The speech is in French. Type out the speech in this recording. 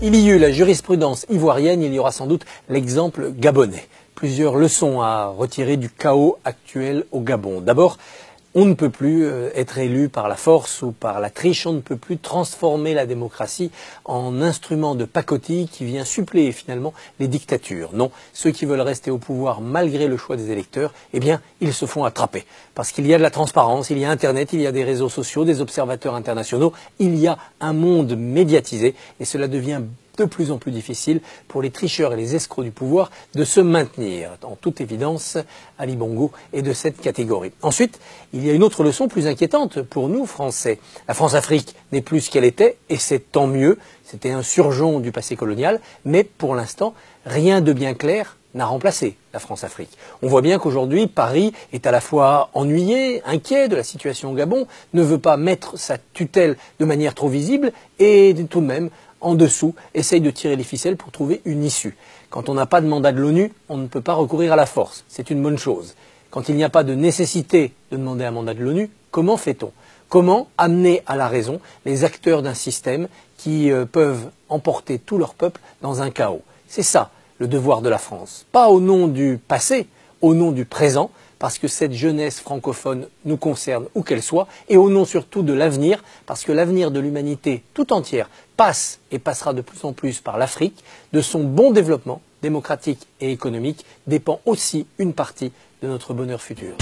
Il y eut la jurisprudence ivoirienne, il y aura sans doute l'exemple gabonais. Plusieurs leçons à retirer du chaos actuel au Gabon. D'abord, on ne peut plus être élu par la force ou par la triche, on ne peut plus transformer la démocratie en instrument de pacotille qui vient suppléer finalement les dictatures. Non, ceux qui veulent rester au pouvoir malgré le choix des électeurs, eh bien, ils se font attraper. Parce qu'il y a de la transparence, il y a Internet, il y a des réseaux sociaux, des observateurs internationaux, il y a un monde médiatisé et cela devient de plus en plus difficile pour les tricheurs et les escrocs du pouvoir de se maintenir. En toute évidence, Ali Bongo est de cette catégorie. Ensuite, il y a une autre leçon plus inquiétante pour nous, Français. La France-Afrique n'est plus ce qu'elle était, et c'est tant mieux. C'était un surjon du passé colonial, mais pour l'instant, rien de bien clair n'a remplacé la France-Afrique. On voit bien qu'aujourd'hui, Paris est à la fois ennuyé, inquiet de la situation au Gabon, ne veut pas mettre sa tutelle de manière trop visible, et tout de même, en dessous, essaye de tirer les ficelles pour trouver une issue. Quand on n'a pas de mandat de l'ONU, on ne peut pas recourir à la force. C'est une bonne chose. Quand il n'y a pas de nécessité de demander un mandat de l'ONU, comment fait-on? Comment amener à la raison les acteurs d'un système qui peuvent emporter tout leur peuple dans un chaos? C'est ça le devoir de la France. Pas au nom du passé, au nom du présent, parce que cette jeunesse francophone nous concerne où qu'elle soit, et au nom surtout de l'avenir, parce que l'avenir de l'humanité tout entière passe et passera de plus en plus par l'Afrique. De son bon développement démocratique et économique dépend aussi une partie de notre bonheur futur.